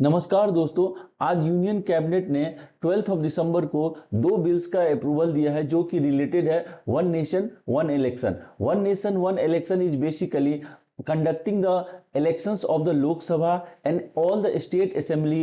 नमस्कार दोस्तों। आज यूनियन कैबिनेट ने 12 दिसंबर को दो बिल्स का अप्रूवल दिया है जो कि रिलेटेड है one nation one election. One nation one election is basically conducting the elections of the Lok Sabha and all the state assembly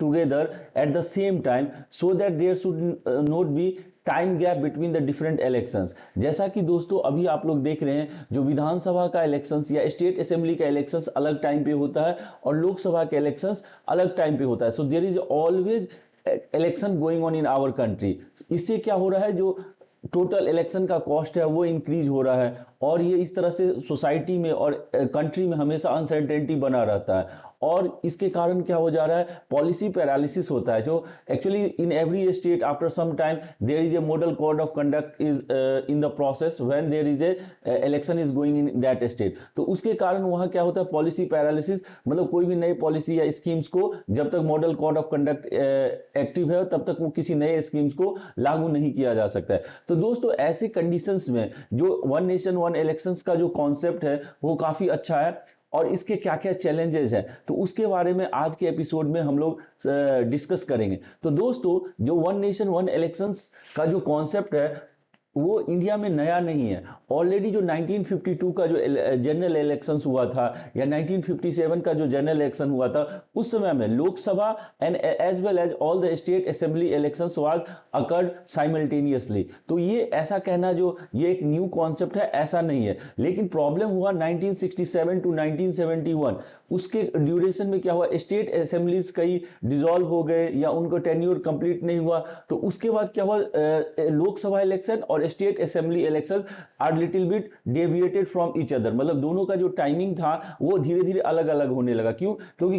together at the same time so that there should not be time gap between the different elections. जैसा कि दोस्तों अभी आप लोग देख रहे हैं जो विधानसभा का इलेक्शंस या स्टेट असेंबली का इलेक्शंस अलग टाइम पे होता है और लोकसभा का इलेक्शंस अलग टाइम पे होता है। So there is always election going on in our country. इससे क्या हो रहा है, जो टोटल इलेक्शन का कॉस्ट है वो इंक्रीज हो रहा है और ये इस तरह से सोसाइटी में और कंट्री में हमेशा अनसर्टेनिटी बना रहता है और इसके कारण क्या हो जा रहा है, पॉलिसी पैरालिसिस होता है। जो actually in every state after some time there is a model code of conduct is in the process when there is a election is going in that state. तो उसके कारण वहां क्या होता है, पॉलिसी पैरालिसिस, मतलब कोई भी नई पॉलिसी या स्कीम्स को जब तक model code of conduct active है तब तक वो किसी नए स्कीम्स को लागू नहीं किया जा सकता है। तो दोस्तों ऐसे कंडीशंस में जो वन नेशन वन इलेक्शंस का जो कॉन्सेप्ट है वो काफी अच्छा है और इसके क्या क्या चैलेंजेस हैं तो उसके बारे में आज के एपिसोड में हम लोग डिस्कस करेंगे। तो दोस्तों जो वन नेशन वन इलेक्शंस का जो कॉन्सेप्ट है वो इंडिया में नया नहीं है। ऑलरेडी जो 1952 का जो जनरल इलेक्शंस हुआ था या 1957 का जो जनरल इलेक्शन हुआ था उस समय में Lok Sabha and as well as all the state assembly elections was occurred simultaneously. तो ये ऐसा कहना जो ये एक न्यू कॉन्सेप्ट है ऐसा नहीं है, लेकिन प्रॉब्लम हुआ 1967 टू 1971। उसके ड्यूरेशन में क्या हुआ, स्टेट असेंबलीज कई डिसॉल्व हो गए या उनको टेन्योर कंप्लीट नहीं हुआ। तो उसके बाद क्या हुआ, लोकसभा इलेक्शन और state assembly election are little bit deviated from each other, मतलब दोनों का जो टाइमिंग था वो धीरे धीरे अलग अलग होने लगा। क्यों? क्योंकि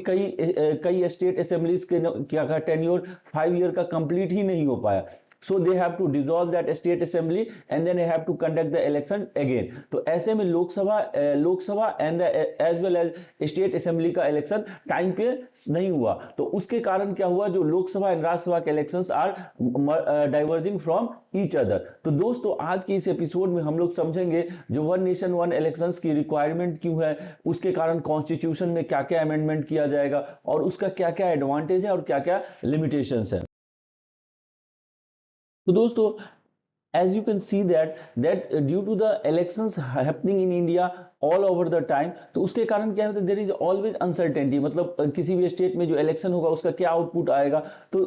कई स्टेट असेंबलीज के क्या टेन्योर 5 ईयर का कंप्लीट ही नहीं हो पाया। So they have to dissolve that state assembly and then they have to conduct the election again। तो ऐसे में Lok Sabha and as well as state assembly का इलेक्शन टाइम पे नहीं हुआ। तो उसके कारण क्या हुआ, जो लोकसभा एंड राज्यसभा के elections are diverging from each other. तो दोस्तों आज के इस एपिसोड में हम लोग समझेंगे जो वन नेशन वन इलेक्शंस की रिक्वायरमेंट क्यों है, उसके कारण कॉन्स्टिट्यूशन में क्या क्या अमेंडमेंट किया जाएगा और उसका क्या क्या एडवांटेज है और क्या क्या लिमिटेशंस है। तो दोस्तों as you can see that due to the elections happening in India all over the time, तो उसके कारण क्या होता है, there is always uncertainty, मतलब किसी भी स्टेट में जो इलेक्शन होगा उसका क्या आउटपुट आएगा। तो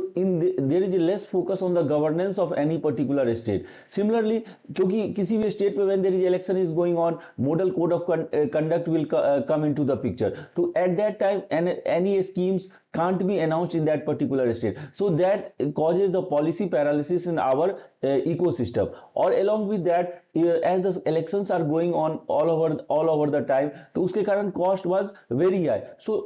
there is a less focus on the governance of any particular state। Similarly क्योंकि किसी भी स्टेट में when there is election is going on, model code of conduct will come into the picture। तो at that time any schemes can't be announced in that particular state, so that causes the policy paralysis in our ecosystem। or along with that as the elections are going on all over the time, तो उसके कारण cost was very high। so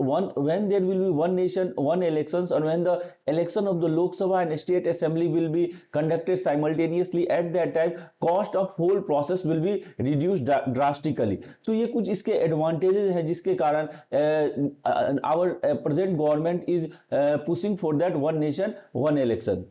when there will be one nation one elections and when the election of the Lok Sabha and state assembly will be conducted simultaneously, at that time cost of whole process will be reduced drastically। तो ये कुछ इसके advantages हैं जिसके कारण our present government is pushing for that one nation one election।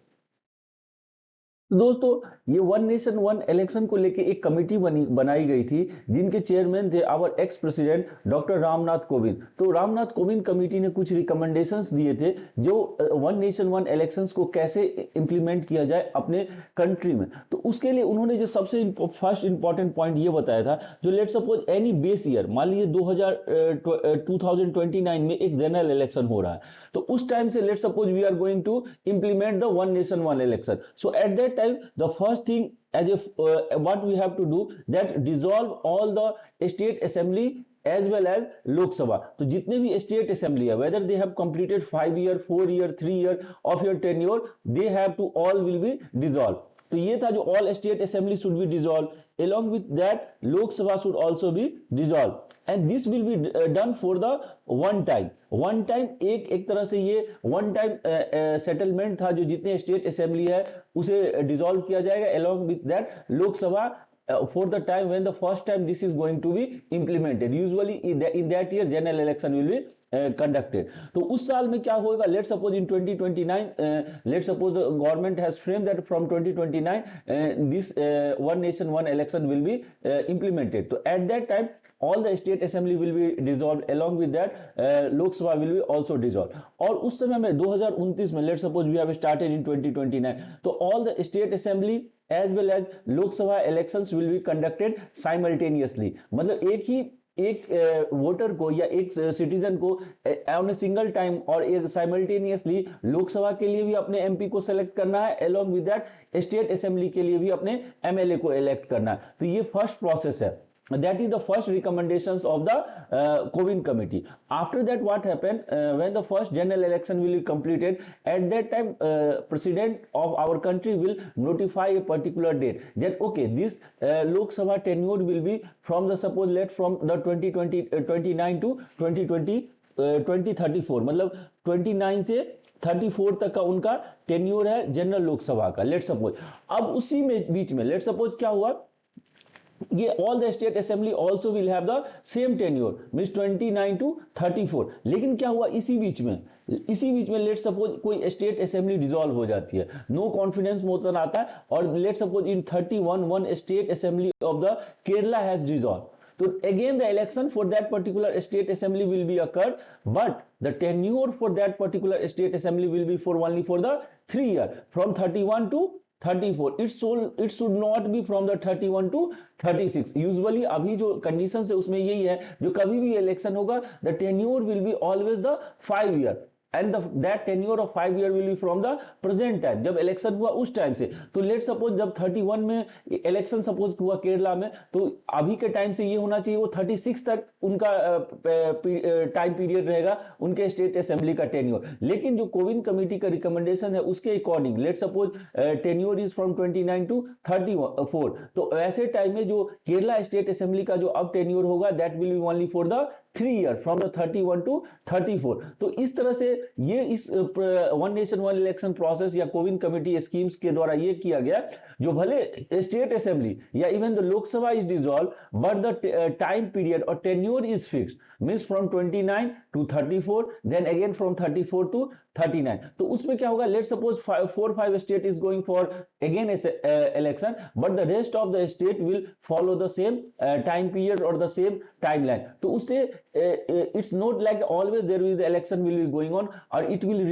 तो दोस्तों ये वन नेशन वन इलेक्शन को लेके एक कमेटी बनाई गई थी जिनके चेयरमैन थे our ex president doctor Ramnath Kovind. तो रामनाथ कोविंद कमेटी ने कुछ रिकमेंडेशंस दिए थे जो वन नेशन वन इलेक्शंस को कैसे इंप्लीमेंट किया जाए अपने कंट्री में। तो उसके लिए उन्होंने जो सबसे फर्स्ट इंपॉर्टेंट पॉइंट ये बताया था, जो let suppose any base year, मान लीजिए 2029 में एक जनरल इलेक्शन हो रहा है, तो उस टाइम से let suppose we are going to implement the one nation one election. So at that time the first thing as if what we have to do that dissolve all the state assembly as well as Lok Sabha। तो जितने भी state assembly है whether they have completed 5 year 4 year 3 year of your tenure, they have to all will be dissolved। तो ये था जो all state assembly should be dissolved, along with that Lok Sabha should also be dissolved and this will be done for the one time। एक तरह से ये one time settlement था, जो जितने स्टेट असेंबली है उसे डिसॉल्व किया जाएगा along with that Lok Sabha for the time when the first time this is going to be implemented। usually in that year general election will be conducted। तो उस साल में क्या होगा, let suppose in 2029 let suppose the government has frame that from 2029 this one nation one election will B implemented। तो at that time all the state assembly will be dissolved, along with that Lok Sabha will be also dissolved. और उस समय में 2029 में, let's suppose we have started in 2029, तो all the state assembly as well as Lok Sabha elections will be conducted simultaneously. मतलब एक voter को या एक सिटीजन को ऑन ए सिंगल टाइम और एक साइमल्टेनियसली लोकसभा के लिए भी अपने एमपी को सेलेक्ट करना है, along with that state assembly के लिए भी अपने एमएलए को इलेक्ट करना है. तो ये फर्स्ट प्रोसेस है. That is the first recommendations of the Kovind committee. After that, what happened when the first general election will be completed? At that time, president of our country will notify a particular date that okay, this Lok Sabha tenure will be from the suppose let from the 29 to 2034. मतलब 29 से 34 तक का उनका tenure है general Lok Sabha का. Let suppose अब उसी में बीच में लेट सपोज क्या हुआ, ये all the state assembly also will have the same tenure means 29 to 34. लेकिन क्या हुआ इसी बीच में लेट सपोज कोई स्टेट असेंबली डिसॉल्व हो जाती है, नो कॉन्फिडेंस मोशन आता है और let suppose in 31 one state assembly of the Kerala has dissolve. So again the election for that particular state assembly will be occurred, but the tenure for that particular state assembly will be for only for the 3 year from 31 to 34. It should not be from the 31 to 36. Usually अभी जो condition है उसमें यही है, जो कभी भी election होगा the tenure will be always the 5 year and that tenure of 5 year will be from the present time, जब इलेक्शन हुआ उस टाइम से. तो लेट सपोज जब 31 में इलेक्शन सपोज हुआ केरला में, तो अभी के टाइम से ये होना चाहिए वो 36 तक उनका टाइम पीरियड रहेगा उनके स्टेट असेंबली का टेन्योर. लेकिन जो कोविंद कमेटी का रिकमेंडेशन है उसके according let suppose tenure is from 29 to 34. तो ऐसे टाइम में जो केरला स्टेट असेंबली का जो अब टेन्योर होगा that will be only for the 3 year from the 31 to 34. तो इस तरह से ये इस one nation one election process या कोविंद कमेटी स्कीम्स के द्वारा ये किया गया, जो भले स्टेट असेंबली या even the Lok Sabha is dissolve but the time period और tenure is fixed means from 29 to 34 then again from 34 to 39. तो उसमें क्या होगा, let suppose 4-5 state is going for again election but the rest of the state will follow the same time period और the same timeline. तो उससे it's not like always there will the election will be going on और it will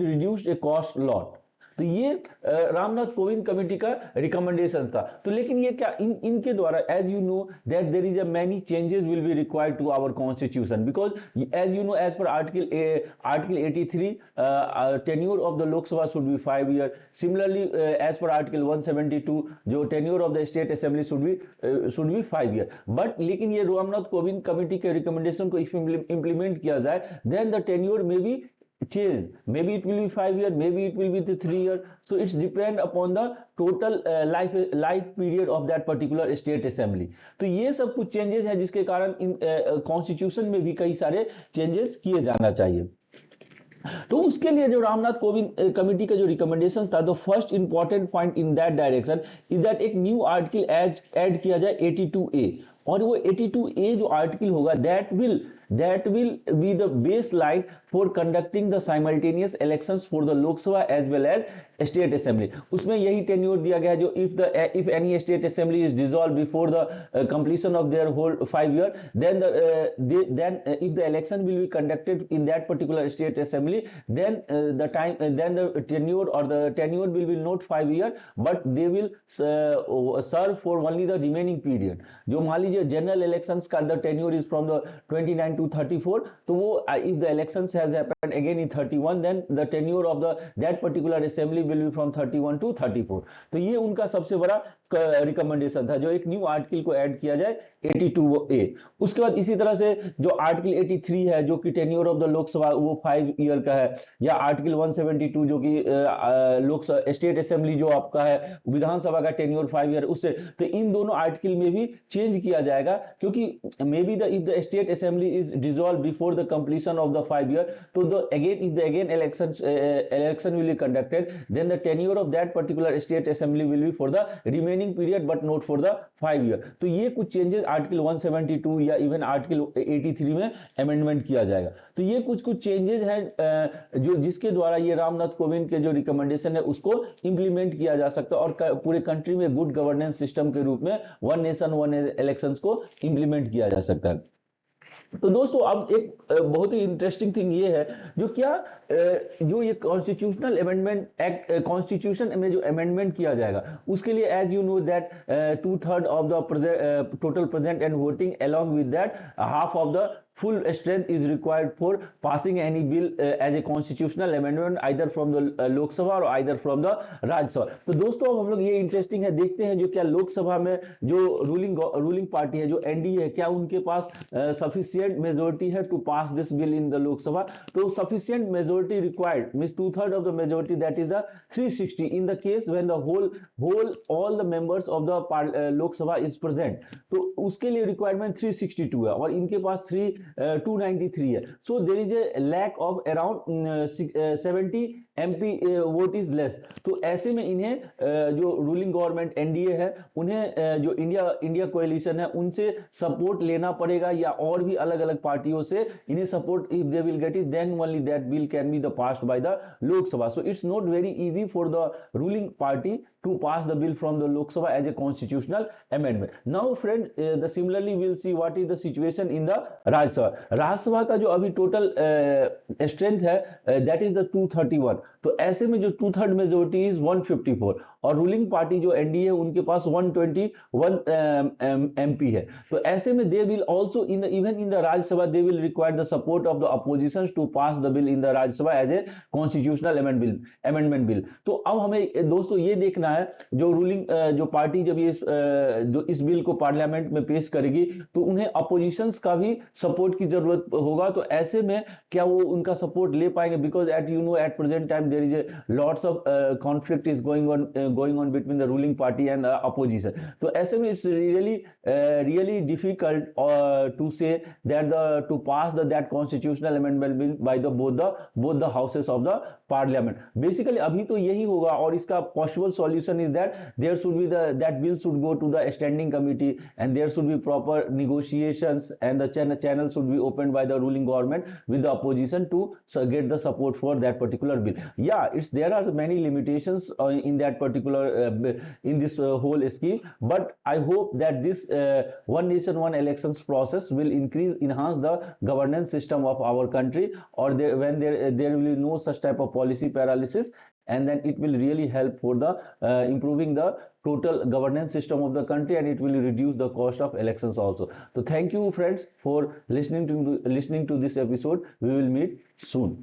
reduce a cost lot. तो ये Ramnath Kovind committee का recommendation था. तो लेकिन ये क्या इनके द्वारा as you know that there is a many changes will be required to our constitution because as you know as per article 83 tenure of the Lok Sabha should be 5 year. Similarly as per article 172 जो tenure of the state assembly should be 5 year. But लेकिन ये Ramnath Kovind committee के recommendation को इसमें implement किया जाए then the tenure में भी change, maybe it will be 5 year, maybe it will be the 3 year. So it's depend upon the total life period of that particular state assembly. तो ये सब कुछ चेंजेस है जिसके कारण कॉन्स्टिट्यूशन में भी कई सारे चेंजेस किए जाना चाहिए. तो उसके लिए जो रामनाथ कोविंद कमेटी का जो रिकमेंडेशन था, the first important point in that direction is that एक न्यू आर्टिकल ऐड किया जाए 82A. और वो 82A जो आर्टिकल होगा that will be the baseline for conducting the simultaneous elections for the Lok Sabha as well as state assembly. उसमें यही tenure दिया गया जो if any state assembly is dissolved before the completion of their whole 5 year then if the election will be conducted in that particular state assembly then the tenure or the tenure will be not 5 year but they will serve for only the remaining period. जो मान लीजिए general elections का the tenure is from the 29 to 34, तो वो if the elections has happened again in 31 then the tenure of that particular assembly will be from 31 to 34. तो ये उनका सबसे बड़ा रिकमेंडेशन था जो एक न्यू आर्टिकल को ऐड किया जाए 82A. उसके बाद इसी तरह से जो आर्टिकल 83 है जो कि टेन्योर ऑफ द लोकसभा वो 5 ईयर का है, या आर्टिकल 172 जो कि लोकसभा स्टेट असेंबली जो आपका है विधानसभा का टेन्योर 5 ईयर, उससे तो इन दोनों आर्टिकल में भी चेंज किया जाएगा क्योंकि may be if the state assembly is dissolve before the completion of the 5 year तो again election will be conducted then the tenure of that particular state assembly will be for the remaining remaining period but not for the 5 year. तो ये कुछ changes article 172 या even article 83 में amendment किया जाएगा। तो ये कुछ कुछ चेंजेस हैं जो जिसके द्वारा ये रामनाथ कोविंद के जो रिकमेंडेशन है उसको इंप्लीमेंट किया जा सकता है और पूरे कंट्री में गुड गवर्नेंस सिस्टम के रूप में वन नेशन वन इलेक्शंस को इंप्लीमेंट किया जा सकता है। तो दोस्तों अब एक बहुत ही इंटरेस्टिंग थिंग ये है जो ये कॉन्स्टिट्यूशनल अमेंडमेंट एक्ट कॉन्स्टिट्यूशन में जो अमेंडमेंट किया जाएगा उसके लिए as you know that 2/3 of the total present and voting along with that half of the full strength is required for passing any bill as a constitutional amendment either from the Lok Sabha or either from the Rajya Sabha। तो दोस्तों अब हम लोग ये interesting है देखते हैं जो क्या लोकसभा में जो रूलिंग पार्टी है जो एनडीए है क्या उनके पास सफिशिएंट मेजोरिटी है to pass this bill in the Lok Sabha. तो sufficient majority required means 2/3 of the majority that is the 360 in the case when the whole all the members of the Lok Sabha is present. तो उसके लिए requirement 362 है और इनके पास 293 है। So there is a lack of around 70 MP vote is less. तो ऐसे में इन्हें जो रूलिंग गवर्नमेंट एनडीए है उन्हें जो इंडिया कोएलिशन है उनसे सपोर्ट लेना पड़ेगा या और भी अलग अलग पार्टियों से इन्हें support if they will get it then only that bill can be the passed by the Lok Sabha. So it's not very easy for the ruling party to pass the bill from the Lok Sabha as a constitutional amendment. Now friend, similarly we'll see what is the situation in the Rajya Sabha। Rajya Sabha का जो अभी total strength है that is the 231। तो ऐसे में जो 2/3 majority is 154 और ruling party जो एनडीए है उनके पास 121 एमपी है। तो ऐसे में they will also in even in the Rajya Sabha they will require the support of the opposition to pass the bill in the Rajya Sabha as a constitutional amendment bill. तो अब हमें दोस्तों ये देखना है जो रूलिंग जो पार्टी जब ये जो इस बिल को पार्लियामेंट में पेश करेगी तो उन्हें अपोजिशंस का भी सपोर्ट की जरूरत होगा। तो ऐसे में क्या वो उनका सपोर्ट ले पाएंगे because at you know at present time there is a lots of conflict is going on between the ruling party and opposition. तो ऐसे में it's really difficult to say that to pass that constitutional amendment bill by both the houses of the parliament। basically अभी तो यही होगा और इसका possible solution is that there should be that bill should go to the standing committee and there should be proper negotiations and the channel should be opened by the ruling government with the opposition to get the support for that particular bill। yeah there are many limitations in that particular in this whole scheme, but I hope that this one nation one elections process will enhance the governance system of our country or when there will be no such type of policy paralysis and then it will really help for the improving the total governance system of the country and it will reduce the cost of elections also। So thank you friends for listening to this episode। We will meet soon।